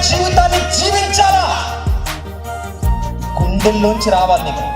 జీవితాన్ని జీవించాలా, గుండెల్లోంచి రావాలి నీకు.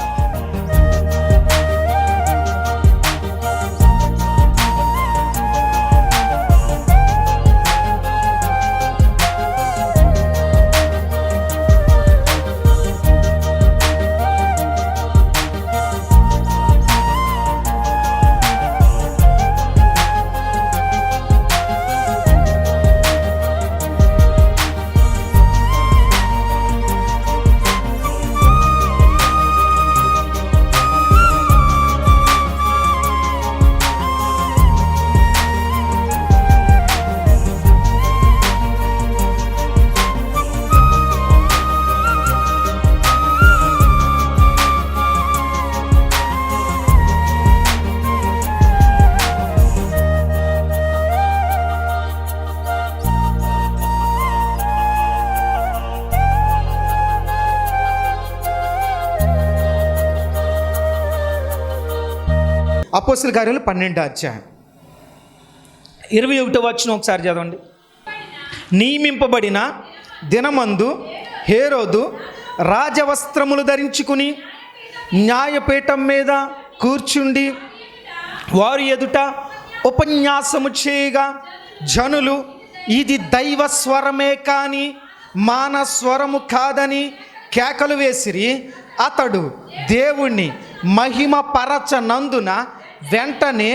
అపోస్తలుల కార్యాలు 12వ అధ్యాయం 21వ వచనం ఒకసారి చదవండి. నియమింపబడిన దినమందు హేరోదు రాజవస్త్రములు ధరించుకుని న్యాయపీఠం మీద కూర్చుండి వారి ఎదుట ఉపన్యాసము చేయగా జనులు ఇది దైవ స్వరమే కానీ మానవ స్వరము కాదని కేకలు వేసిరి. అతడు దేవుణ్ణి మహిమ పరచనందున వెంటనే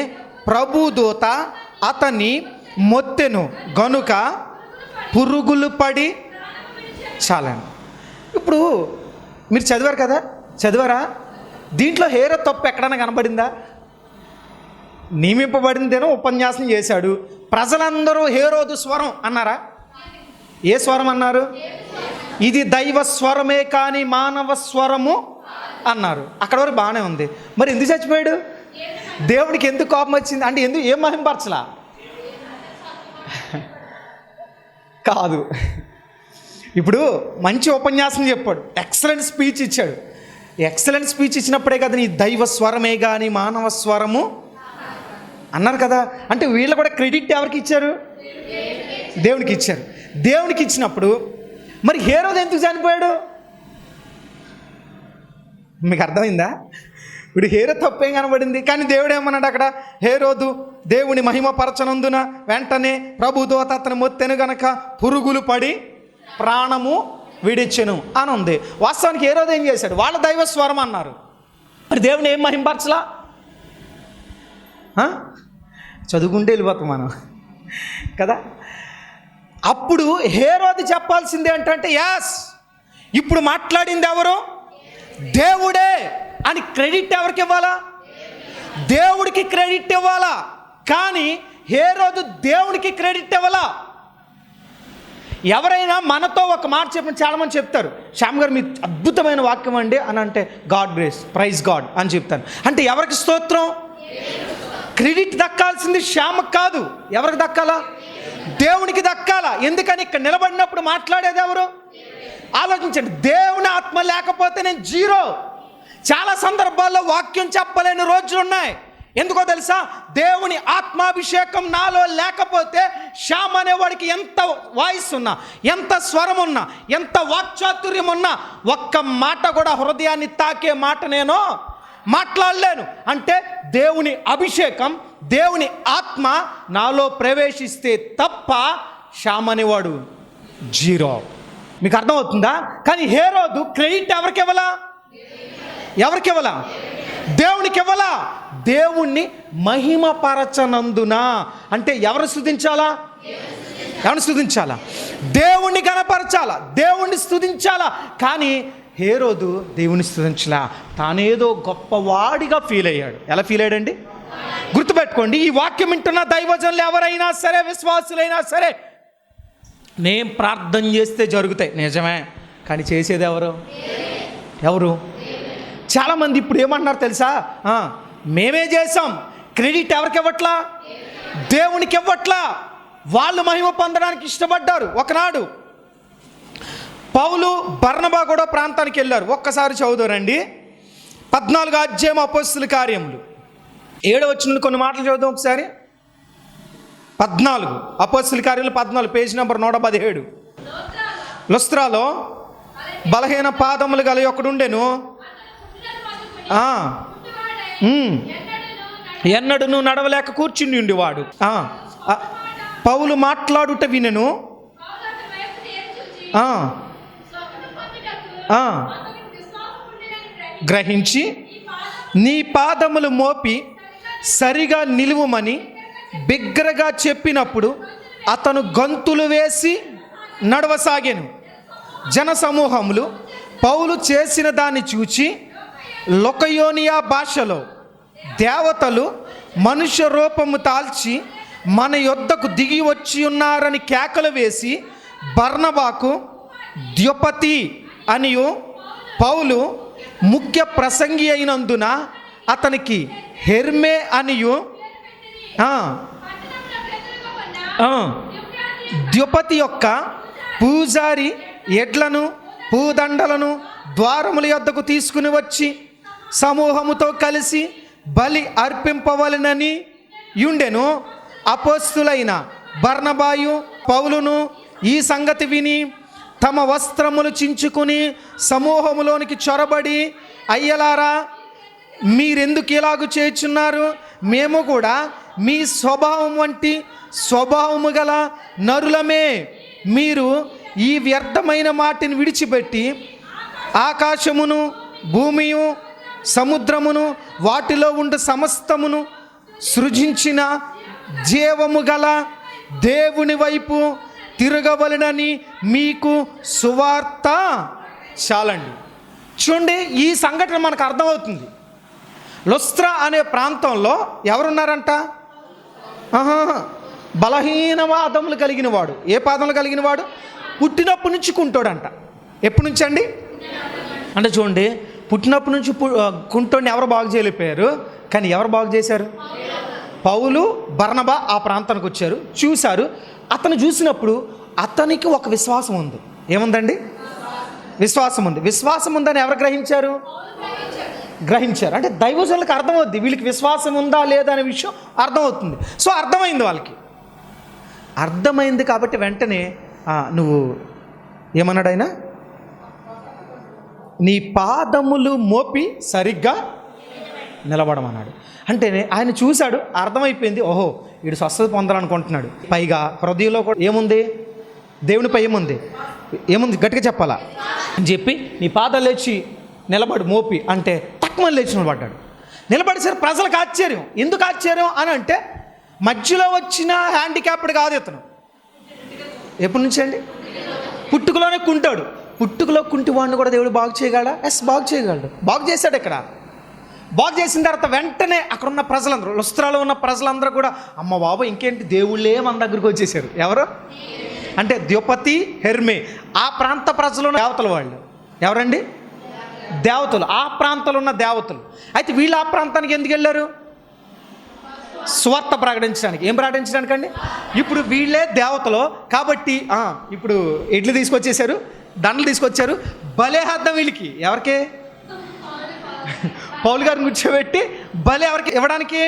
ప్రభుదూత అతన్ని మొత్తెను గనుక పురుగులు పడి చాలండి. ఇప్పుడు మీరు చదివారు కదా, చదివారా? దీంట్లో హేరో తప్పు ఎక్కడైనా కనబడిందా? నియమింపబడిందేనో ఉపన్యాసం చేశాడు, ప్రజలందరూ హేరోదు స్వరం అన్నారా? ఏ స్వరం అన్నారు? ఇది దైవ స్వరమే కానీ మానవ స్వరము అన్నారు. అక్కడ వరకు బాగానే ఉంది. మరి ఎందుకు చచ్చిపోయాడు? దేవుడికి ఎందుకు కోపం వచ్చింది అంటే ఏం మహింపరచలా కాదు. ఇప్పుడు మంచి ఉపన్యాసం చెప్పాడు, ఎక్సలెంట్ స్పీచ్ ఇచ్చాడు. ఎక్సలెంట్ స్పీచ్ ఇచ్చినప్పుడే కదా నీ దైవ స్వరమే కానీ మానవ స్వరము అన్నారు కదా. అంటే వీళ్ళు కూడా క్రెడిట్ ఎవరికి ఇచ్చారు? దేవునికి ఇచ్చారు. దేవునికి ఇచ్చినప్పుడు మరి హేరోదు ఎందుకు చనిపోయాడు? మీకు అర్థమైందా? ఇప్పుడు హేరో తప్పేం కనబడింది, కానీ దేవుడు ఏమన్నాడు అక్కడ? హేరోదు దేవుని మహిమపరచనందున వెంటనే ప్రభుదూత అతను మొత్తెను గనక పురుగులు పడి ప్రాణము విడిచెను అని ఉంది. వాస్తవానికి హేరోదు ఏం చేశాడు? వాళ్ళ దైవ స్వరం అన్నారు, మరి దేవుని ఏం మహింపరచలా? చదువుకుంటే వెళ్ళిపోతాం మనం కదా. అప్పుడు హేరోదు చెప్పాల్సింది ఏంటంటే యాస్ ఇప్పుడు మాట్లాడింది ఎవరు? దేవుడే అని క్రెడిట్ ఎవరికి ఇవ్వాలా? దేవుడికి క్రెడిట్ ఇవ్వాలా. కానీ హేరోదు దేవుడికి క్రెడిట్ ఇవ్వాలా. ఎవరైనా మనతో ఒక మాట చెప్పిన చాలామంది చెప్తారు, శ్యామ్ గారు మీ అద్భుతమైన వాక్యం అండి అని అంటే గాడ్ గ్రేస్, ప్రైజ్ గాడ్ అని చెప్తాను. అంటే ఎవరికి స్తోత్రం? క్రెడిట్ దక్కాల్సింది శ్యామకు కాదు, ఎవరికి దక్కాలా? దేవునికి దక్కాలా. ఎందుకని ఇక్కడ నిలబడినప్పుడు మాట్లాడేది ఎవరు? ఆలోచించండి. దేవుని ఆత్మ లేకపోతే నేను జీరో. చాలా సందర్భాల్లో వాక్యం చెప్పలేని రోజులు ఉన్నాయి. ఎందుకో తెలుసా? దేవుని ఆత్మాభిషేకం నాలో లేకపోతే శ్యామ్ అనేవాడికి ఎంత వాయిస్ ఉన్నా, ఎంత స్వరం ఉన్నా, ఎంత వాక్చాతుర్యం ఉన్నా ఒక్క మాట కూడా హృదయాన్ని తాకే మాట నేను మాట్లాడలేను. అంటే దేవుని అభిషేకం, దేవుని ఆత్మ నాలో ప్రవేశిస్తే తప్ప శ్యామ్ అనేవాడు జీరో. మీకు అర్థమవుతుందా? కానీ హేరోదు క్రెడిట్ ఎవరికి ఇవ్వాలా? ఎవరికి ఇవ్వాలా? దేవునికి ఇవ్వాలా. దేవుణ్ణి మహిమపరచనందున అంటే ఎవరు స్తుతించాలా? ఎవరిని స్తుతించాలా? దేవుణ్ణి గణపరచాలా, దేవుణ్ణి స్తుతించాలా. కానీ హేరోదు దేవుని స్తుతించలా, తానేదో గొప్పవాడిగా ఫీల్ అయ్యాడు. ఎలా ఫీల్ అయ్యాడండి? గుర్తుపెట్టుకోండి, ఈ వాక్యం వింటున్న దైవజనులు ఎవరైనా సరే, విశ్వాసులైనా సరే, నేను ప్రార్థన చేస్తే జరుగుతాయి నిజమే, కానీ చేసేది ఎవరు? చాలామంది ఇప్పుడు ఏమంటున్నారు తెలుసా? మేమే చేసాం, క్రెడిట్ ఎవరికి ఇవ్వట్లా? దేవునికి ఇవ్వట్లా. వాళ్ళు మహిమ పొందడానికి ఇష్టపడ్డారు. ఒకనాడు పౌలు బర్నబా కూడా ప్రాంతానికి వెళ్ళారు. ఒక్కసారి చదువుదారండి. 14వ అధ్యాయం అపోస్తలుల కార్యములు 7వ వచనంలో కొన్ని మాటలు చదువుదాం ఒకసారి. 14 అపోస్తలుల కార్యములు 14 పేజ్ నెంబర్ 117. లుస్త్రాలో బలహీన పాదములు గల ఒకడుండెను. ఎన్నడూ నడవలేక కూర్చుని ఉండేవాడు. పౌలు మాట్లాడుట వినెను. గ్రహించి నీ పాదములు మోపి సరిగా నిలువమని బిగ్గరగా చెప్పినప్పుడు అతను గంతులు వేసి నడవసాగాను. జనసమూహములు పౌలు చేసిన దాన్ని చూచి లొకయోనియా భాషలో దేవతలు మనుష్య రూపము తాల్చి మన యొద్దకు దిగి వచ్చి ఉన్నారని కేకలు వేసి బర్నబాకు ద్యుపతి అనియు పౌలు ముఖ్య ప్రసంగి అయినందున అతనికి హెర్మే అనియు ద్యుపతి యొక్క పూజారి ఎడ్లను పూదండలను ద్వారముల యొద్దకు తీసుకుని వచ్చి సమూహముతో కలిసి బలి అర్పింపవలెనని యుండెను. అపోస్తులైన బర్నబాయు పౌలును ఈ సంగతి విని తమ వస్త్రములు చించుకుని సమూహములోనికి చొరబడి, అయ్యలారా, మీరెందుకు ఇలాగు చేయుచున్నారు? మేము కూడా మీ స్వభావం వంటి స్వభావము గల నరులమే. మీరు ఈ వ్యర్థమైన మాటిని విడిచిపెట్టి ఆకాశమును భూమియు సముద్రమును వాటిలో ఉండు సమస్తమును సృజించిన జీవము గల దేవుని వైపు తిరగవలెనని మీకు సువార్త చాలండి. చూడండి, ఈ సంఘటన మనకు అర్థమవుతుంది. లుస్త్రా అనే ప్రాంతంలో ఎవరున్నారంట? బలహీన పాదములు కలిగిన వాడు. ఏ పాదములు కలిగిన వాడు? పుట్టినప్పటి నుంచి కుంటోడంట. ఎప్పటి నుంచి అండి అంటే చూడండి, పుట్టినప్పటి నుంచి కుంటోడిని ఎవరు బాగు చేయలేకపోయారు, కానీ ఎవరు బాగు చేశారు? పౌలు బర్నబా ఆ ప్రాంతానికి వచ్చారు, చూశారు. అతను చూసినప్పుడు అతనికి ఒక విశ్వాసం ఉంది. ఏముందండి? విశ్వాసం ఉంది. విశ్వాసం ఉందని ఎవరు గ్రహించారు? గ్రహించారు. అంటే దైవజనులకు అర్థమవుద్ది వీళ్ళకి విశ్వాసం ఉందా లేదా అనే విషయం అర్థమవుతుంది. సో అర్థమైంది, వాళ్ళకి అర్థమైంది. కాబట్టి వెంటనే నువ్వు ఏమన్నాడు ఆయన? నీ పాదములు మోపి సరిగ్గా నిలబడమన్నాడు. అంటే ఆయన చూశాడు, అర్థమైపోయింది. ఓహో, వీడు స్వస్థత పొందాలనుకుంటున్నాడు. పైగా హృదయంలో కూడా ఏముంది? దేవునిపై ఏముంది? గట్టిగా చెప్పాలా అని చెప్పి నీ పాదాలు లేచి నిలబడి మోపి అంటే తక్కువ లేచి నిలబడ్డాడు. నిలబడేసరి ప్రజలకు ఆశ్చర్యం. ఎందుకు ఆశ్చర్యం అని అంటే మధ్యలో వచ్చిన హ్యాండిక్యాప్డ్ కాదు ఇతను. ఎప్పటి నుంచి అండి? పుట్టుకలోనే కుంటాడు. పుట్టుకలో కుంటి వాడిని కూడా దేవుడు బాగు చేయగలడా? ఎస్, బాగు చేయగలడు. బాగు చేశాడు. ఇక్కడ బాగు చేసిన తర్వాత వెంటనే అక్కడ ఉన్న ప్రజలందరూ, లుస్త్రాలో ఉన్న ప్రజలందరూ కూడా అమ్మ బాబు ఇంకేంటి దేవుళ్ళే మన దగ్గరికి వచ్చేసారు. ఎవరు అంటే ద్యుపతి, హెర్మే. ఆ ప్రాంత ప్రజలు దేవతలు. వాళ్ళు ఎవరండి? దేవతలు. ఆ ప్రాంతంలో ఉన్న దేవతలు. అయితే వీళ్ళు ఆ ప్రాంతానికి ఎందుకు వెళ్ళారు? స్వార్థ ప్రకటించడానికి. ఏం ప్రకటించడానికి అండి? ఇప్పుడు వీళ్ళే దేవతలు కాబట్టి ఇప్పుడు ఎడ్లు తీసుకొచ్చేసారు, దండలు తీసుకొచ్చారు. బలేహద్దం వీళ్ళకి. ఎవరికి? పౌలు గారిని కూర్చోబెట్టి బలి ఎవరికి ఇవ్వడానికి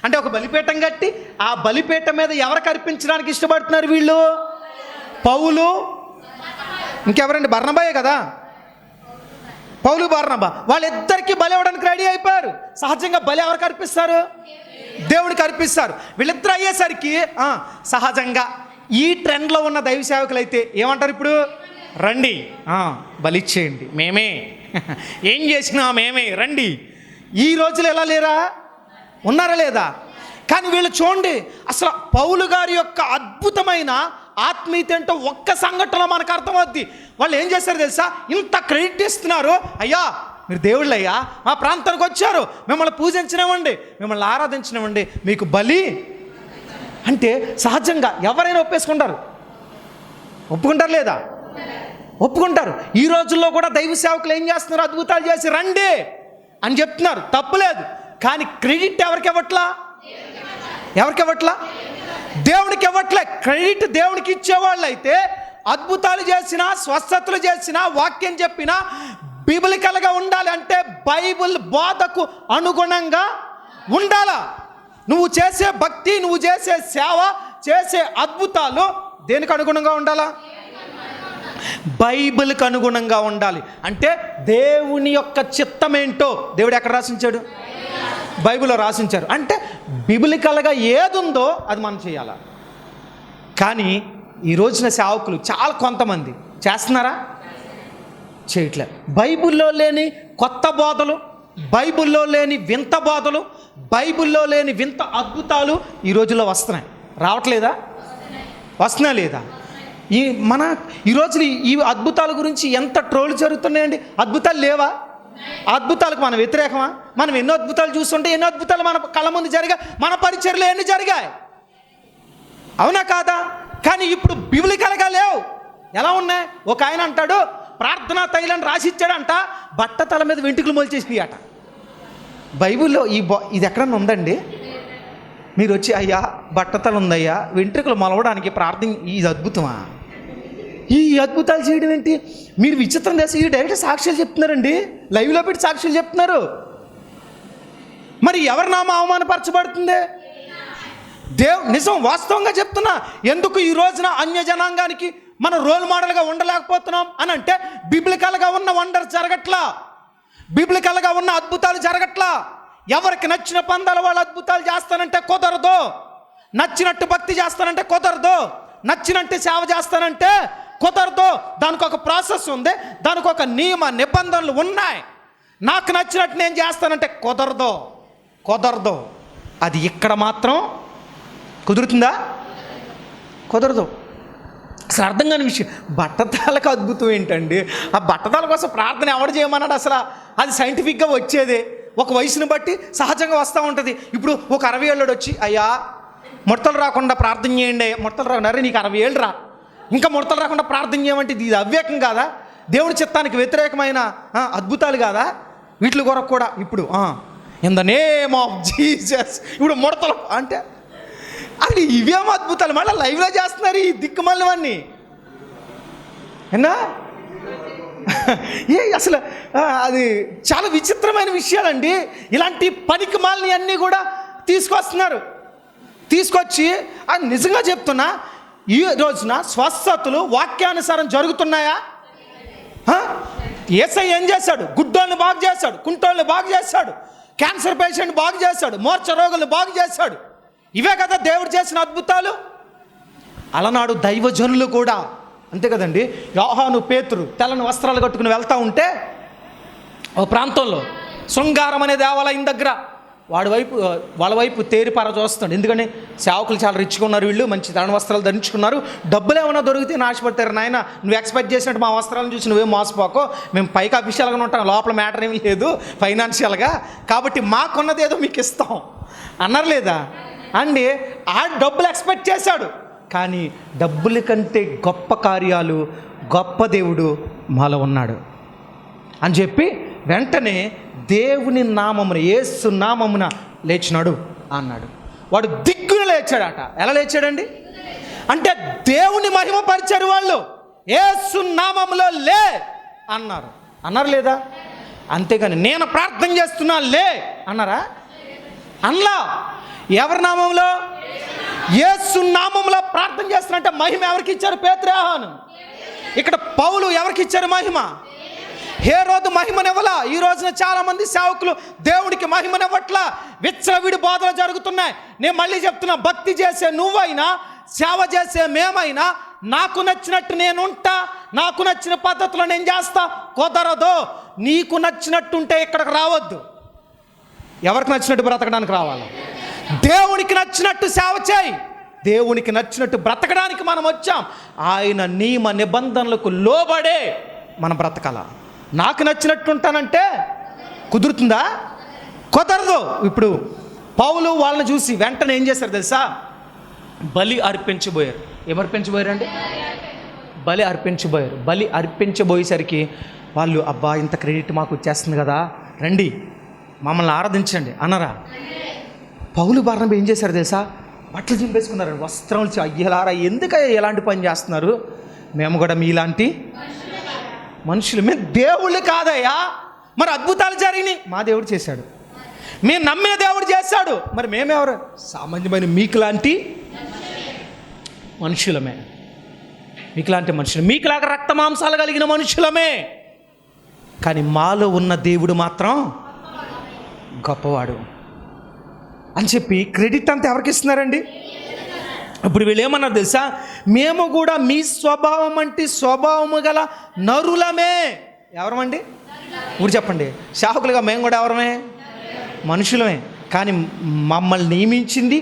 అంటే ఒక బలిపీఠం కట్టి ఆ బలిపీఠం మీద ఎవరికి అర్పించడానికి ఇష్టపడుతున్నారు వీళ్ళు? పౌలు, ఇంకెవరండి? బర్నబాయే కదా. పౌలు, బర్నబా వాళ్ళిద్దరికీ బలి ఇవ్వడానికి రెడీ అయిపోయారు. సహజంగా బలి ఎవరికి అర్పిస్తారు? దేవుడికి అర్పిస్తారు. వీళ్ళిద్దరు అయ్యేసరికి సహజంగా ఈ ట్రెండ్లో ఉన్న దైవ సేవకులు అయితే ఏమంటారు? ఇప్పుడు రండి, బలిచ్చేయండి, మేమే ఏం చేసినా మేమే, రండి. ఈ రోజులు ఎలా లేరా? ఉన్నారా లేదా? కానీ వీళ్ళు చూడండి, అసలు పౌలు గారి యొక్క అద్భుతమైన ఆత్మీయత ఏంటో ఒక్క సంఘటనలో మనకు అర్థమవుద్ది. వాళ్ళు ఏం చేశారు తెలుసా? ఇంత క్రెడిట్ ఇస్తున్నారు. అయ్యా మీరు దేవుళ్ళయ్యా, మా ప్రాంతానికి వచ్చారు, మిమ్మల్ని పూజించినవ్వండి, మిమ్మల్ని ఆరాధించినవ్వండి, మీకు బలి అంటే సహజంగా ఎవరైనా ఒప్పేసుకుంటారు. ఒప్పుకుంటారు లేదా? ఒప్పుకుంటారు. ఈ రోజుల్లో కూడా దైవ సేవకులు ఏం చేస్తున్నారు? అద్భుతాలు చేసి రండి అని చెప్తున్నారు, తప్పులేదు. కానీ క్రెడిట్ ఎవరికి ఇవ్వట్లా? ఎవరికి ఇవ్వట్లా? దేవుడికి ఇవ్వట్లే. క్రెడిట్ దేవుడికి ఇచ్చేవాళ్ళు అయితే అద్భుతాలు చేసినా, స్వస్థతలు చేసినా, వాక్యం చెప్పినా బిబిలికల్గా ఉండాలి. అంటే బైబిల్ బోధకు అనుగుణంగా ఉండాలా. నువ్వు చేసే భక్తి, నువ్వు చేసే సేవ, చేసే అద్భుతాలు దేనికి అనుగుణంగా ఉండాలా? బైబిల్కి అనుగుణంగా ఉండాలి. అంటే దేవుని యొక్క చిత్తం ఏంటో దేవుడు ఎక్కడ రాసించాడు? బైబిల్లో రాసించారు. అంటే బిబిలికల్గా ఏది ఉందో అది మనం చేయాలి. కానీ ఈ రోజున సేవకులు చాలా కొంతమంది చేస్తున్నారా? చేయట్లే. బైబిల్లో లేని కొత్త బోధలు, బైబిల్లో లేని వింత బోధలు, బైబిల్లో లేని వింత అద్భుతాలు ఈ రోజుల్లో వస్తున్నాయి. రావట్లేదా? వస్తున్నా లేదా? ఈ రోజున ఈ అద్భుతాల గురించి ఎంత ట్రోల్ జరుగుతున్నాయండి. అద్భుతాలు లేవా? అద్భుతాలకు మనం వ్యతిరేకమా? మనం ఎన్నో అద్భుతాలు చూస్తుంటే ఎన్నో అద్భుతాలు మన కళ్ళ ముందు జరిగాయి. మన పరిచర్లు ఎన్ని జరిగాయి, అవునా కాదా? కానీ ఇప్పుడు బిబిలికల్గా లేవు. ఎలా ఉన్నాయి? ఒక ఆయన అంటాడు ప్రార్థనా తైలాన్ని రాసిచ్చాడంట, బట్ట తల మీద వెంట్రుకలు మొలిచేసినాయి అట. బైబిల్లో ఇది ఎక్కడన్నా ఉందండి? మీరు వచ్చి అయ్యా బట్టతలు ఉందయ్యా వెంట్రుకలు మొలవడానికి ప్రార్థన, ఇది అద్భుతమా? ఈ అద్భుతాలు చేయడం ఏంటి? మీరు విచిత్రం చేసి ఈ డైరెక్ట్ సాక్ష్యాలు చెప్తున్నారండి, లైవ్లో పెట్టి సాక్ష్యాలు చెప్తున్నారు. మరి ఎవరి నామ అవమానపరచబడుతుంది? నిజం వాస్తవంగా చెప్తున్నా. ఎందుకు ఈ రోజున అన్య జనాంగానికి మనం రోల్ మోడల్గా ఉండలేకపోతున్నాం అని అంటే బిబ్లికల్గా ఉన్న వండర్ జరగట్లా, బిబ్లికల్గా ఉన్న అద్భుతాలు జరగట్లా. ఎవరికి నచ్చిన పందాల వాళ్ళు అద్భుతాలు చేస్తానంటే కుదరదు, నచ్చినట్టు భక్తి చేస్తానంటే కుదరదు, నచ్చినట్టు సేవ చేస్తానంటే కుదరదు. దానికి ఒక ప్రాసెస్ ఉంది, దానికి ఒక నియమ నిబంధనలు ఉన్నాయి. నాకు నచ్చినట్టు నేను చేస్తానంటే కుదరదు. అది ఇక్కడ మాత్రం కుదురుతుందా? కుదరదు. అసలు అర్థం కాని విషయం. బట్టతలకు అద్భుతం ఏంటండి? ఆ బట్టతల కోసం ప్రార్థన ఎవడు చేయమన్నాడు? అసలు అది సైంటిఫిక్గా వచ్చేదే ఒక వయసుని బట్టి సహజంగా వస్తూ ఉంటుంది. ఇప్పుడు ఒక 60 ఏళ్ళోడు వచ్చి అయ్యా ముడతలు రాకుండా ప్రార్థన చేయండి, ముడతలు రాకుండా, నీకు 60 ఏళ్ళు రా, ఇంకా ముడతలు రాకుండా ప్రార్థన చేయమంటే ఇది అవ్యకం కాదా? దేవుడి చిత్తానికి వ్యతిరేకమైన అద్భుతాలు కాదా? వీటి కొరకు కూడా ఇప్పుడు in the name of Jesus ఇప్పుడు ముడతలు అంటే అది ఇవేమో అద్భుతాలు మళ్ళీ లైవ్లో చేస్తున్నారు ఈ దిక్కుమల్లవన్నీ. అసలు అది చాలా విచిత్రమైన విషయాలండి. ఇలాంటి పనికి మాలిని అన్నీ కూడా తీసుకొచ్చి అది నిజంగా చెప్తున్నా, ఈ రోజున స్వస్థతలు వాక్యానుసారం జరుగుతున్నాయా? యేసయ్య ఏం చేశాడు? గుడ్డోళ్ళని బాగు చేశాడు, కుంటోళ్ళని బాగు చేశాడు, క్యాన్సర్ పేషెంట్ బాగు చేశాడు, మూర్ఛ రోగులను బాగు చేశాడు. ఇవే కదా దేవుడు చేసిన అద్భుతాలు. అలనాడు దైవజనులు కూడా అంతే కదండి. యోహాను పేతురు తెల్లని వస్త్రాలు కట్టుకుని వెళ్తూ ఉంటే ఒక ప్రాంతంలో శృంగారం అనే దేవాలయం దగ్గర వాళ్ళ వైపు తేరిపార చూస్తాడు. ఎందుకని సేవకులు చాలా రిచ్గా ఉన్నారు, వీళ్ళు మంచి తెల్లని వస్త్రాలు ధరించుకున్నారు, డబ్బులు ఏమైనా దొరికితే నాశపడతారు. నాయన నువ్వు ఎక్స్పెక్ట్ చేసినట్టు మా వస్త్రాలను చూసి నువ్వేం మోసపోకో, మేము పైకి అఫీషియల్గా ఉంటాం, లోపల మ్యాటర్ ఏమీ లేదు ఫైనాన్షియల్గా, కాబట్టి మాకున్నది ఏదో మీకు ఇస్తాం అన్నారు లేదా అండి? ఆ డబ్బులు ఎక్స్పెక్ట్ చేశాడు. కానీ డబ్బుల కంటే గొప్ప కార్యాలు, గొప్ప దేవుడు మాలో ఉన్నాడు అని చెప్పి వెంటనే దేవుని నామమున, యేసు నామమున లేచినాడు అన్నాడు. వాడు దిగ్గున లేచాడట. ఎలా లేచాడండి? అంటే దేవుని మహిమ పరిచారు వాళ్ళు. యేసు నామములో లే అన్నారు లేదా? అంతేగాని నేను ప్రార్థన చేస్తున్నా లే అన్నారా? అన్లా. ఎవరి నామంలో? యేసు నామంలో ప్రార్థన చేస్తున్నంటే మహిమ ఎవరికి ఇచ్చారు? పేతురు. ఇక్కడ పౌలు ఎవరికి ఇచ్చారు మహిమ? హేరోదు మహిమనివ్వలా. ఈ రోజున చాలా మంది సేవకులు దేవుడికి మహిమనివ్వట్లా. విచ్చలవిడి బోధలు జరుగుతున్నాయి. నేను మళ్ళీ చెప్తున్నా, భక్తి చేసే నువ్వైనా సేవ చేసే మేమైనా నాకు నచ్చినట్టు నేనుంటా, నాకు నచ్చిన పద్ధతిలో నేను చేస్తా కుదరదు. నీకు నచ్చినట్టుంటే ఇక్కడికి రావద్దు. ఎవరికి నచ్చినట్టు బ్రతకడానికి రావాలి? దేవునికి నచ్చినట్టు సేవ చేయి. దేవునికి నచ్చినట్టు బ్రతకడానికి మనం వచ్చాం. ఆయన నియమ నిబంధనలకు లోబడే మనం బ్రతకాల. నాకు నచ్చినట్టు ఉంటానంటే కుదురుతుందా? కుదరదు. ఇప్పుడు పౌలు వాళ్ళని చూసి వెంటనే ఏం చేశారు తెలుసా? బలి అర్పించబోయారు. ఏమర్పించబోయారండి? బలి అర్పించబోయారు. బలి అర్పించబోయేసరికి వాళ్ళు అబ్బా ఇంత క్రెడిట్ మాకు వచ్చేస్తుంది కదా, రండి మమ్మల్ని ఆరాధించండి అన్నారా? పౌలు బార్నబా ఏం చేశారు తెలుసా? బట్టలు చింపేసుకున్నారు, వస్త్రాలు. అయ్యలారా ఎందుకయ్యా ఎలాంటి పని చేస్తున్నారు? మేము కూడా మీలాంటి మనుషులు, మేము దేవుళ్ళు కాదయ్యా. మరి అద్భుతాలు జరిగినాయి, మా దేవుడు చేశాడు. మేము నమ్మిన దేవుడు చేశాడు, మరి మేమెవరు? సామాన్యమైన మీకు లాంటి మనుషులమే. మీకులాంటి మనుషులు, మీకులాగా రక్త మాంసాలు కలిగిన మనుషులమే, కానీ మాలో ఉన్న దేవుడు మాత్రం గొప్పవాడు అని చెప్పి క్రెడిట్ అంతా ఎవరికి ఇస్తున్నారండి? ఇప్పుడు వీళ్ళు ఏమన్నారు తెలుసా? మేము కూడా మీ స్వభావం అంటే స్వభావము గల నరులమే. ఎవరమండి? ఇప్పుడు చెప్పండి. శాహకులుగా మేము కూడా ఎవరమే? మనుషులమే. కానీ మమ్మల్ని నియమించింది,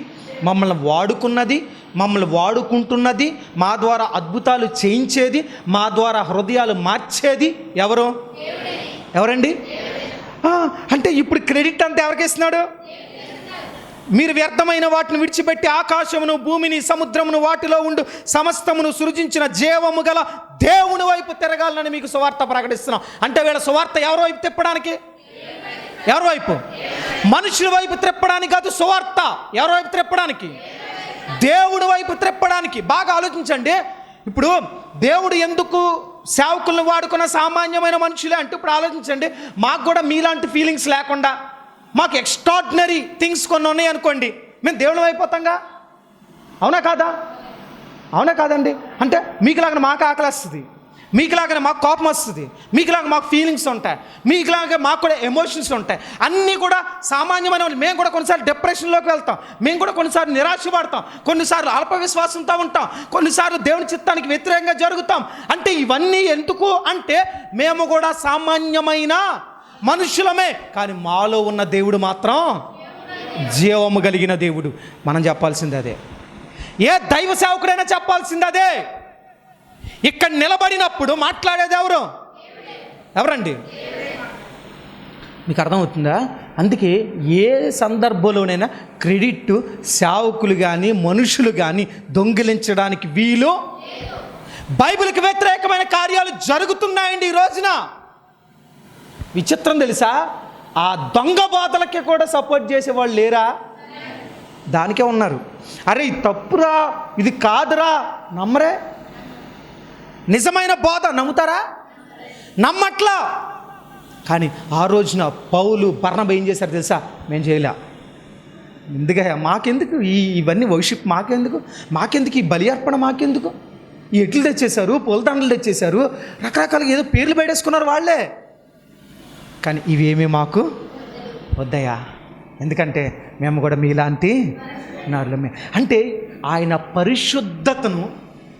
మమ్మల్ని వాడుకున్నది, మమ్మల్ని వాడుకుంటున్నది, మా ద్వారా అద్భుతాలు చేయించేది, మా ద్వారా హృదయాలు మార్చేది ఎవరు? ఎవరండి? అంటే ఇప్పుడు క్రెడిట్ అంతా ఎవరికి ఇస్తున్నాడు? మీరు వ్యర్థమైన వాటిని విడిచిపెట్టి ఆకాశమును, భూమిని, సముద్రమును, వాటిలో ఉండు సమస్తమును సృజించిన జీవము గల దేవుని వైపు తిరగాలని మీకు సువార్త ప్రకటిస్తున్నాం. అంటే వీళ్ళ సువార్త ఎవరి వైపు తిప్పడానికి? ఎవరి వైపు? మనుషుల వైపు త్రిప్పడానికి కాదు. సువార్త ఎవరి వైపు త్రిప్పడానికి? దేవుడి వైపు త్రిప్పడానికి. బాగా ఆలోచించండి. ఇప్పుడు దేవుడు ఎందుకు సేవకులను వాడుకున్న సామాన్యమైన మనుషులే అంటే, ఇప్పుడు ఆలోచించండి, మాకు కూడా మీలాంటి ఫీలింగ్స్ లేకుండా మాకు ఎక్స్ట్రాడినరీ థింగ్స్ కొన్ని ఉన్నాయి అనుకోండి, మేము దేవుడు అయిపోతాంగా. అవునా కాదా? అవునా కాదండి? అంటే మీకులాగా మాకు ఆకలి వస్తుంది, మీకులాగానే మాకు కోపం వస్తుంది, మీకులాగా మాకు ఫీలింగ్స్ ఉంటాయి, మీకులాగా మాకు కూడా ఎమోషన్స్ ఉంటాయి. అన్నీ కూడా సామాన్యమైన వాళ్ళు. మేము కూడా కొన్నిసార్లు డిప్రెషన్లోకి వెళ్తాం, మేము కూడా కొన్నిసార్లు నిరాశపడతాం, కొన్నిసార్లు అల్పవిశ్వాసంతో ఉంటాం, కొన్నిసార్లు దేవుని చిత్తానికి వ్యతిరేకంగా జరుగుతాం. అంటే ఇవన్నీ ఎందుకు అంటే మేము కూడా సామాన్యమైన మనుషులమే, కానీ మాలో ఉన్న దేవుడు మాత్రం జీవము కలిగిన దేవుడు. మనం చెప్పాల్సింది అదే. ఏ దైవ సేవకుడైనా చెప్పాల్సింది అదే. ఇక్కడ నిలబడినప్పుడు మాట్లాడేది ఎవరు? ఎవరండి? మీకు అర్థమవుతుందా? అందుకే ఏ సందర్భంలోనైనా క్రెడిట్ సేవకులు కానీ మనుషులు కానీ దొంగిలించడానికి వీలు. బైబిల్కి వ్యతిరేకమైన కార్యాలు జరుగుతున్నాయండి ఈ రోజున. విచిత్రం తెలుసా? ఆ దొంగ బోధలకి కూడా సపోర్ట్ చేసేవాళ్ళు లేరా? దానికే ఉన్నారు. అరే ఇది తప్పురా, ఇది కాదురా, నమ్మరే. నిజమైన బోధ నమ్ముతారా? నమ్మట్లా. కానీ ఆ రోజున పౌలు, బర్నబా ఏం చేశారు తెలుసా? మేము చేయలే. ఎందుకయ్యా మాకెందుకు ఇవన్నీ వర్షిప్, మాకెందుకు ఈ బలి అర్పణ, మాకెందుకు ఈ ఎట్లు తెచ్చేశారు, పూలదండలు తెచ్చేశారు, రకరకాలుగా ఏదో పేర్లు పెట్టేసుకున్నారు వాళ్ళే. కానీ ఇవేమీ మాకు వద్దయ్యా, ఎందుకంటే మేము కూడా మీలాంటి నరులమే. అంటే ఆయన పరిశుద్ధతను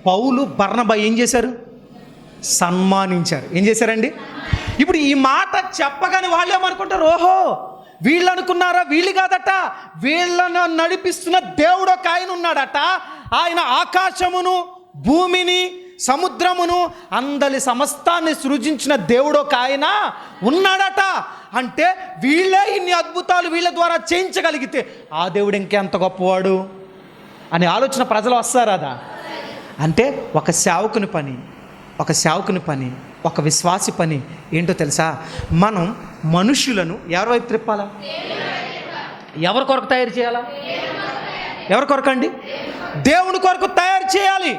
పౌలు, బర్నబా ఏం చేశారు? సన్మానించారు. ఏం చేశారండి? ఇప్పుడు ఈ మాట చెప్పగానే వాళ్ళు ఏమనుకుంటారు? ఓహో వీళ్ళు అనుకున్నారా? వీళ్ళు కాదట, వీళ్ళను నడిపిస్తున్న దేవుడు ఒక ఆయన ఉన్నాడట. ఆయన ఆకాశమును, భూమిని, సముద్రమును, అందరి సమస్తాన్ని సృజించిన దేవుడు ఒక ఆయన ఉన్నాడట. అంటే వీళ్ళే ఇన్ని అద్భుతాలు వీళ్ళ ద్వారా చేయించగలిగితే ఆ దేవుడు ఇంకెంత గొప్పవాడు అనే ఆలోచన ప్రజలు వస్తారదా? అంటే ఒక సేవకుని పని, ఒక విశ్వాసి పని ఏంటో తెలుసా? మనం మనుషులను ఎవరి వైపు త్రిప్పాలా? ఎవరి కొరకు తయారు చేయాలా? ఎవరి కొరకు అండి? దేవుని కొరకు తయారు చేయాలి.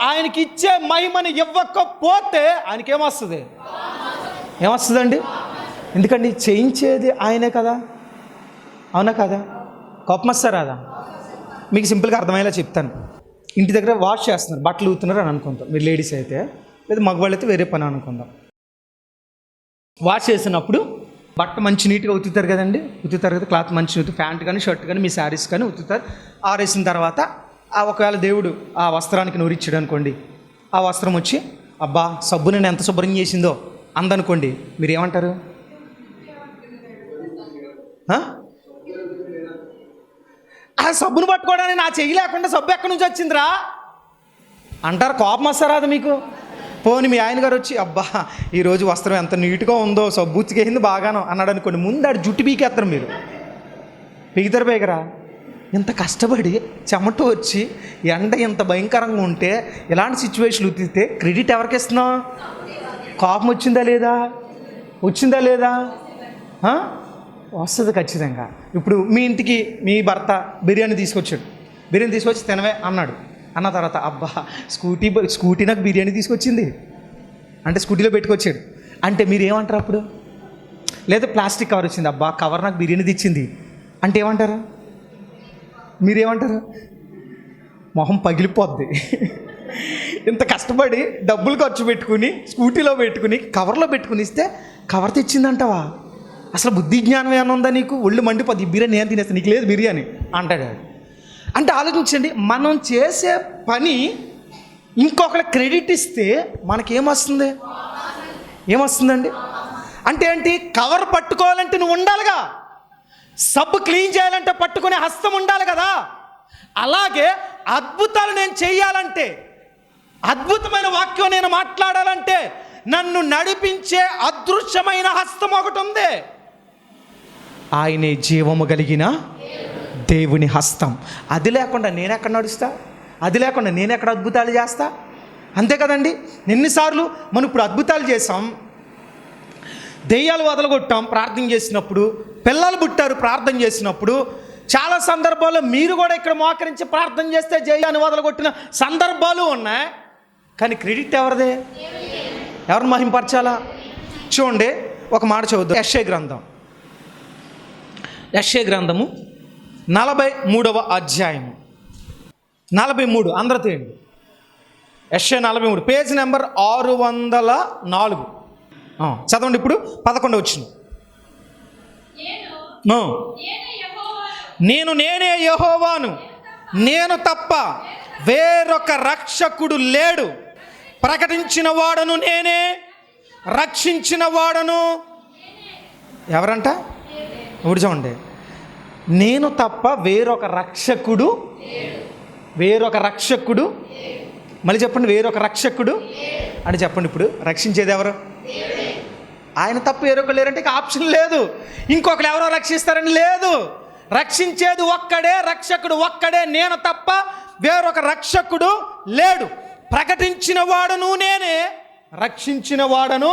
ఆయనకి ఇచ్చే మహిమని ఇవ్వకపోతే ఆయనకి ఏమొస్తుందండి? ఎందుకండి? చేయించేది ఆయనే కదా. అవునా కదా? కోపం వస్తారా? అదా మీకు సింపుల్గా అర్థమయ్యేలా చెప్తాను. ఇంటి దగ్గర వాష్ చేస్తున్నారు, బట్టలు ఊతున్నారు అని అనుకుందాం. మీరు లేడీస్ అయితే, లేదా మగవాళ్ళు అయితే వేరే పని అనుకుందాం. వాష్ చేసినప్పుడు బట్ట మంచి నీట్గా ఉతుకుతారు కదండి. ఉతుకుతారు కదా, క్లాత్ మంచి ప్యాంట్ కానీ షర్ట్ కానీ మీ శారీస్ కానీ ఉతుకుతారు. ఆరేసిన తర్వాత ఒకవేళ దేవుడు ఆ వస్త్రానికి నూరిచ్చాడు అనుకోండి, ఆ వస్త్రం వచ్చి అబ్బా సబ్బు నేను ఎంత శుభ్రం చేసిందో అందనుకోండి, మీరు ఏమంటారు? ఆ సబ్బును పట్టుకోవడానికి నా చెయ్యి లేకుండా సబ్బు ఎక్కడి నుంచి వచ్చిందిరా అంటారు. కోపం వస్తారా అది మీకు? పోని మీ ఆయన గారు వచ్చి అబ్బా ఈరోజు వస్త్రం ఎంత నీట్గా ఉందో, సబ్బు ఉతికేసింది బాగానో అన్నాడు అనుకోండి, ముందు ఆడు జుట్టు పీకేస్తారు. మీరు పీకుతారు పీకరా? ఇంత కష్టపడి చెమట వచ్చి ఎండ ఇంత భయంకరంగా ఉంటే ఇలాంటి సిచ్యువేషన్లు ఉతికితే క్రెడిట్ ఎవరికి ఇస్తున్నాం? కోపం వచ్చిందా లేదా? వస్తుంది ఖచ్చితంగా. ఇప్పుడు మీ ఇంటికి మీ భర్త బిర్యానీ తీసుకొచ్చి తినవే అన్నాడు. అన్న తర్వాత అబ్బా స్కూటీ నాకు బిర్యానీ తీసుకొచ్చింది అంటే స్కూటీలో పెట్టుకొచ్చాడు అంటే మీరు ఏమంటారు అప్పుడు? లేదా ప్లాస్టిక్ కవర్ వచ్చింది, అబ్బా కవర్ నాకు బిర్యానీ తెచ్చింది అంటే ఏమంటారు? మీరేమంటారు? మొహం పగిలిపోద్ది. ఇంత కష్టపడి డబ్బులు ఖర్చు పెట్టుకుని స్కూటీలో పెట్టుకుని కవర్లో పెట్టుకుని ఇస్తే కవర్ తెచ్చిందంటావా? అసలు బుద్ధి జ్ఞానం ఏమైనా ఉందా నీకు? ఒళ్ళు మండిపోద్ది, బిర్యానీ నేను తినేస్తాను, నీకు లేదు బిర్యానీ అంటాడు. అంటే ఆలోచించండి, మనం చేసే పని ఇంకొకరి క్రెడిట్ ఇస్తే మనకేమొస్తుంది? ఏమొస్తుందండి? అంటే ఏంటి? కవర్ పట్టుకోవాలంటే నువ్వు ఉండాలిగా, సబ్బు క్లీన్ చేయాలంటే పట్టుకునే హస్తం ఉండాలి కదా. అలాగే అద్భుతాలు నేను చెయ్యాలంటే, అద్భుతమైన వాక్యం నేను మాట్లాడాలంటే నన్ను నడిపించే అదృశ్యమైన హస్తం ఒకటి ఉంది. ఆయనే జీవము కలిగిన దేవుని హస్తం. అది లేకుండా నేను ఎక్కడ నడుస్తా? అది లేకుండా నేను ఎక్కడ అద్భుతాలు చేస్తా? అంతే కదండి. ఎన్నిసార్లు మనం ఇప్పుడు అద్భుతాలు చేసాం, దెయ్యాలు వదలగొట్టాం ప్రార్థన చేసినప్పుడు, పిల్లలు పుట్టారు ప్రార్థన చేసినప్పుడు. చాలా సందర్భాల్లో మీరు కూడా ఇక్కడ మోకరించి ప్రార్థన చేస్తే దెయ్యాన్ని వదలగొట్టిన సందర్భాలు ఉన్నాయి. కానీ క్రెడిట్ ఎవరిదే? ఎవరిని మహింపరచాలా? చూడండి, ఒక మాట చదువుదాం. యెషయా గ్రంథము 43వ అధ్యాయము 43. అందరూ తీయండి. యెషయా 43, పేజ్ నెంబర్ 604. చదవండి ఇప్పుడు 11 వచ్చింది. నేనే యెహోవాను, నేను తప్ప వేరొక రక్షకుడు లేడు. ప్రకటించిన వాడను నేనే, రక్షించిన వాడను ఎవరంట? ఇప్పుడు చూడండి, నేను తప్ప వేరొక రక్షకుడు మళ్ళీ చెప్పండి, వేరొక రక్షకుడు అని చెప్పండి. ఇప్పుడు రక్షించేది ఎవరు? ఆయన తప్ప వేరొకరు లేరంటే ఇక ఆప్షన్ లేదు. ఇంకొకరు ఎవరో రక్షిస్తారని లేదు. రక్షించేది ఒక్కడే, రక్షకుడు ఒక్కడే, నేను తప్ప వేరొక రక్షకుడు లేడు. ప్రకటించిన వాడను నేనే, రక్షించిన వాడను.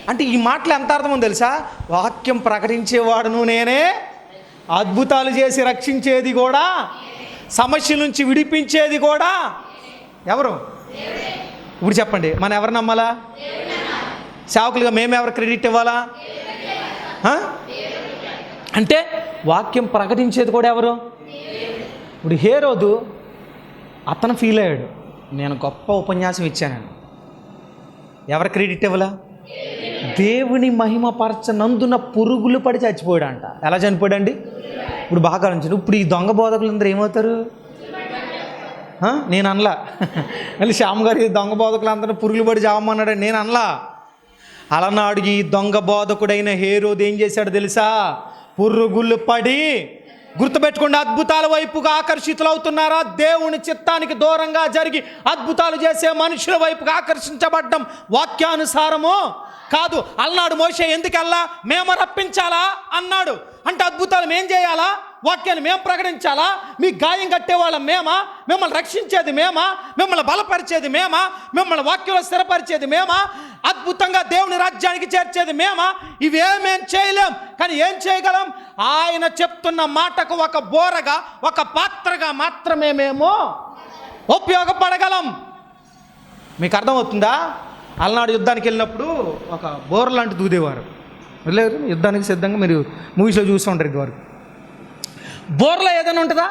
అంటే ఈ మాటలు ఎంత అర్థమో తెలుసా? వాక్యం ప్రకటించేవాడును నేనే, అద్భుతాలు చేసి రక్షించేది కూడా, సమస్యల నుంచి విడిపించేది కూడా ఎవరు? ఇప్పుడు చెప్పండి, మనం ఎవరు నమ్మాలా? సేవకులుగా మేము ఎవరు క్రెడిట్ ఇవ్వాలా? అంటే వాక్యం ప్రకటించేది కూడా ఎవరు? ఇప్పుడు హేరోదు అతను ఫీల్ అయ్యాడు, నేను గొప్ప ఉపన్యాసం ఇచ్చానని. ఎవరు క్రెడిట్ ఇవ్వాలా? దేవుని మహిమపరచనందున పురుగులు పడి చచ్చిపోయాడంట. ఎలా చనిపోయాడండి? ఇప్పుడు బాగా ఆలోచించండి. ఇప్పుడు ఈ దొంగ బోధకులందరూ ఏమవుతారు? నేను అనలా. మళ్ళీ శ్యామ్ గారు దొంగ బోధకులందరూ పురుగులు పడి చావమన్నాడు, నేను అనలా. అలనాడు ఈ దొంగ బోధకుడైన హేరోదు ఏం చేశాడు తెలుసా? పురుగులు పడి, గుర్తుపెట్టుకోండి, అద్భుతాల వైపుగా ఆకర్షితులు అవుతున్నారా? దేవుని చిత్తానికి దూరంగా జరిగి అద్భుతాలు చేసే మనుషుల వైపుగా ఆకర్షించబడ్డం వాక్యానుసారము కాదు. అలనాడు మోషే ఎందుకెళ్ళా? మేము రప్పించాలా అన్నాడు. అంటే అద్భుతాలు మేం చేయాలా? వాక్యాన్ని మేము ప్రకటించాలా? మీ గాయం కట్టేవాళ్ళం మేమా? మిమ్మల్ని రక్షించేది మేమా? మిమ్మల్ని బలపరిచేది మేమా? మిమ్మల్ని వాక్యంలో స్థిరపరిచేది మేమా? అద్భుతంగా దేవుని రాజ్యానికి చేర్చేది మేమా? ఇవేమేం చేయలేం. కానీ ఏం చేయగలం? ఆయన చెప్తున్న మాటకు ఒక బోరగా, ఒక పాత్రగా మాత్రమే మేము ఉపయోగపడగలం. మీకు అర్థమవుతుందా? అలనాడు యుద్ధానికి వెళ్ళినప్పుడు ఒక బోర లాంటి దూదేవారు. వెళ్ళారు యుద్ధానికి సిద్ధంగా, మీరు మూవీస్లో చూస్తూ ఉంటారు. ఇదివరకు బోర్లో ఏదైనా ఉంటుందా?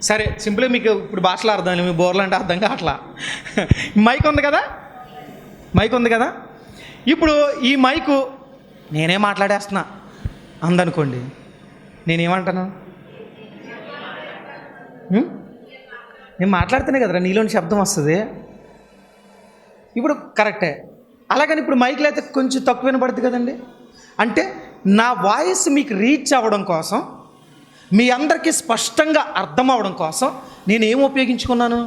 సరే, సింపుల్గా మీకు ఇప్పుడు భాషలో అర్థం లేదు, మీ బోర్లు అంటే అర్థం కావట్లా. మైక్ ఉంది కదా. ఇప్పుడు ఈ మైకు నేనే మాట్లాడేస్తున్నా అందనుకోండి, నేనేమంటాను? నేను మాట్లాడుతున్నా కదరా, నీలోని శబ్దం వస్తుంది. ఇప్పుడు కరెక్టే. అలాగని ఇప్పుడు మైక్లో అయితే కొంచెం తక్కువ వినపడుతుంది కదండి. అంటే నా వాయిస్ మీకు రీచ్ అవ్వడం కోసం, మీ అందరికీ స్పష్టంగా అర్థం అవ్వడం కోసం నేను ఏం ఉపయోగించుకున్నాను?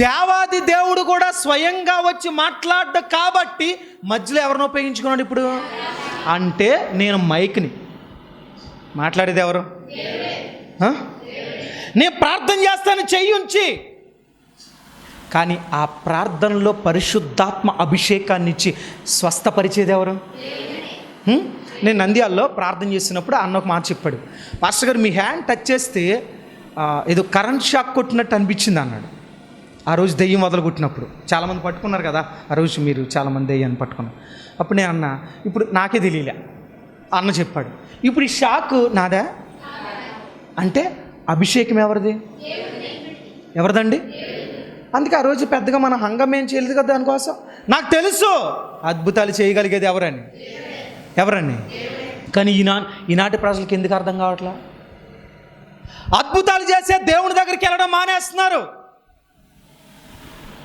దేవాది దేవుడు కూడా స్వయంగా వచ్చి మాట్లాడ్డు కాబట్టి మధ్యలో ఎవరిని ఉపయోగించుకున్నాడు ఇప్పుడు? అంటే నేను మైక్ని, మాట్లాడేది ఎవరు? నేను ప్రార్థన చేస్తాను చెయ్యి ఉంచి, కానీ ఆ ప్రార్థనలో పరిశుద్ధాత్మ అభిషేకాన్ని ఇచ్చి స్వస్థపరిచేది ఎవరు? నేను నంద్యాలలో ప్రార్థన చేసినప్పుడు అన్న ఒక మాట చెప్పాడు, పాస్టర్ గారు మీ హ్యాండ్ టచ్ చేస్తే ఏదో కరెంట్ షాక్ కొట్టినట్టు అనిపించింది అన్నాడు. ఆ రోజు దెయ్యం వదలగొట్టినప్పుడు చాలామంది పట్టుకున్నారు కదా, ఆ రోజు మీరు చాలామంది దెయ్యాన్ని పట్టుకున్నారు. అప్పుడు నేను అన్న, ఇప్పుడు నాకే తెలియలే, అన్న చెప్పాడు, ఇప్పుడు ఈ షాక్ నాదా? అంటే అభిషేకం ఎవరిది? ఎవరిదండి? అందుకే ఆ రోజు పెద్దగా మనం హంగం ఏం చేయలేదు కదా దానికోసం. నాకు తెలుసు అద్భుతాలు చేయగలిగేది ఎవరండి? కానీ ఈనాటి ప్రజలకు ఎందుకు అర్థం కావట్లా? అద్భుతాలు చేసే దేవుని దగ్గరికి వెళ్ళడం మానేస్తున్నారు.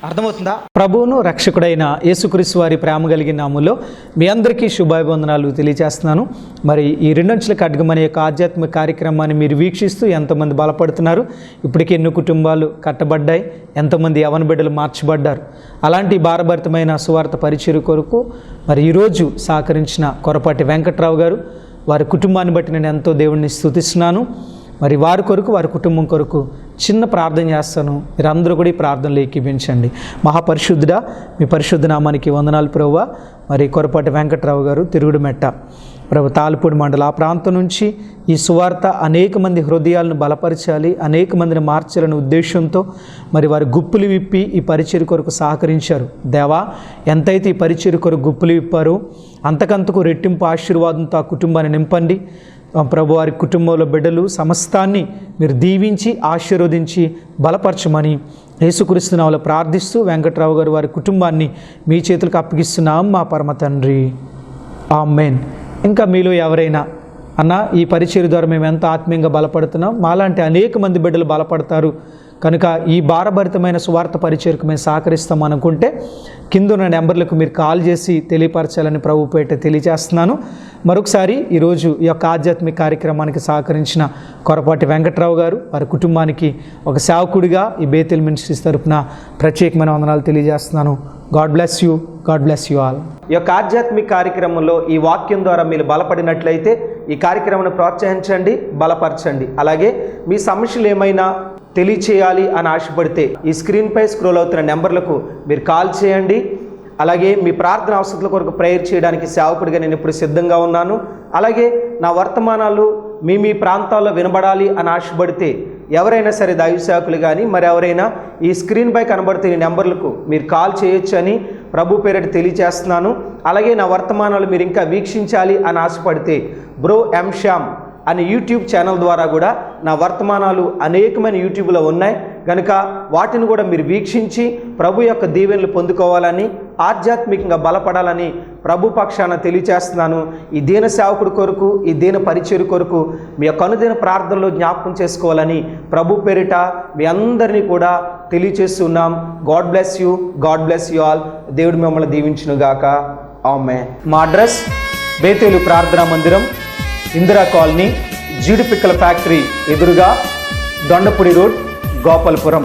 అర్థమవుతుందా? ప్రభువును రక్షకుడైన యేసుక్రీస్తు వారి ప్రేమ కలిగిన నామములో మీ అందరికీ శుభాభివందనాలు తెలియజేస్తున్నాను. మరి ఈ రెండంచుల ఖడ్గం అనే యొక్క ఆధ్యాత్మిక కార్యక్రమాన్ని మీరు వీక్షిస్తూ ఎంతమంది బలపడుతున్నారు. ఇప్పటికే ఎన్నో కుటుంబాలు కట్టబడ్డాయి, ఎంతోమంది యవన బిడ్డలు మార్చబడ్డారు. అలాంటి భారభరితమైన సువార్త పరిచర్య కొరకు మరి ఈరోజు సహకరించిన కొరపాటి వెంకట్రావు గారు, వారి కుటుంబాన్ని బట్టి నేను ఎంతో దేవుణ్ణి స్తుతిస్తున్నాను. మరి వారి కొరకు, వారి కుటుంబం కొరకు చిన్న ప్రార్థన చేస్తాను. మీరందరూ కూడా ఈ ప్రార్థనలు ఏకీభించండి. మహాపరిశుద్ధుడా, మీ పరిశుద్ధ నామానికి వందనాలు ప్రభువా. మరి కొరపాటి వెంకట్రావు గారు, తిరుగుడుమెట్ట ప్రభు, తాళ్ళపూడి మండలం, ఆ ప్రాంతం నుంచి ఈ సువార్త అనేక మంది హృదయాలను బలపరచాలి, అనేక మందిని మార్చాలనే ఉద్దేశంతో మరి వారి గుప్పులు విప్పి ఈ పరిచర్య కొరకు సహకరించారు. దేవా, ఎంతైతే ఈ పరిచర్య కొరకు గుప్పులు విప్పారో అంతకంతకు రెట్టింపు ఆశీర్వాదంతో ఆ కుటుంబాన్ని నింపండి ప్రభు. వారి కుటుంబంలో బిడ్డలు సమస్తాన్ని మీరు దీవించి ఆశీర్వదించి బలపరచమని యేసుక్రీస్తు నామములో ప్రార్థిస్తూ వెంకట్రావు గారు వారి కుటుంబాన్ని మీ చేతులకు అప్పగిస్తున్నాం మా పరమ తండ్రి, ఆమేన్. ఇంకా మీలో ఎవరైనా అన్న ఈ పరిచర్య ద్వారా మేము ఎంత ఆత్మీయంగా బలపడుతున్నాం, మాలాంటి అనేక మంది బిడ్డలు బలపడతారు కనుక ఈ భారభరితమైన సువార్త పరిచర్యకు మేము సహకరిస్తాం అనుకుంటే కిందున్న నెంబర్లకు మీరు కాల్ చేసి తెలియపరచాలని ప్రభు పేట తెలియజేస్తున్నాను. మరొకసారి ఈరోజు ఈ యొక్క ఆధ్యాత్మిక కార్యక్రమానికి సహకరించిన కొరపాటి వెంకట్రావు గారు, వారి కుటుంబానికి ఒక సేవకుడిగా ఈ బేతెల్ మినిస్ట్రీస్ తరపున ప్రత్యేకమైన వందనాలు తెలియజేస్తున్నాను. God bless you, God bless you all. ఈ యొక్క ఆధ్యాత్మిక కార్యక్రమంలో ఈ వాక్యం ద్వారా మీరు బలపడినట్లయితే ఈ కార్యక్రమాన్ని ప్రోత్సహించండి, బలపరచండి. అలాగే మీ సమస్యలు ఏమైనా తెలియచేయాలి అని ఆశపడితే ఈ స్క్రీన్పై స్క్రోల్ అవుతున్న నెంబర్లకు మీరు కాల్ చేయండి. అలాగే మీ ప్రార్థన అవసరాల కొరకు ప్రేయర్ చేయడానికి సేవకుడిగా నేను ఇప్పుడు సిద్ధంగా ఉన్నాను. అలాగే నా వర్తమానాలు మీ ప్రాంతాల్లో వినబడాలి అని ఆశపడితే ఎవరైనా సరే దైవ సేవకులు కానీ మరి ఎవరైనా ఈ స్క్రీన్పై కనబడుతున్న ఈ నెంబర్లకు మీరు కాల్ చేయొచ్చు అని ప్రభు పేరిట తెలియజేస్తున్నాను. అలాగే నా వర్తమానాలు మీరు ఇంకా వీక్షించాలి అని ఆశపడితే బ్రో ఎం శ్యామ్ అనే యూట్యూబ్ ఛానల్ ద్వారా కూడా నా వర్తమానాలు అనేకమైన యూట్యూబ్లో ఉన్నాయి కనుక వాటిని కూడా మీరు వీక్షించి ప్రభు యొక్క దీవెనలు పొందుకోవాలని, ఆధ్యాత్మికంగా బలపడాలని ప్రభు పక్షాన తెలియచేస్తున్నాను. ఈ దీన సేవకుడి కొరకు, ఈ దీన పరిచర్య కొరకు మీ యొక్క అనుదిన ప్రార్థనలో జ్ఞాపకం చేసుకోవాలని ప్రభు పేరిట మీ అందరినీ కూడా తెలియచేస్తున్నాం. God bless you, God bless you all. దేవుడు మిమ్మల్ని దీవించునుగాక. ఆమేన్. మా అడ్రస్ బేతేలు ప్రార్థనా మందిరం, ఇందిరా కాలనీ, జీడిపిక్కల ఫ్యాక్టరీ ఎదురుగా, దొండపూడి రోడ్, గోపాలపురం.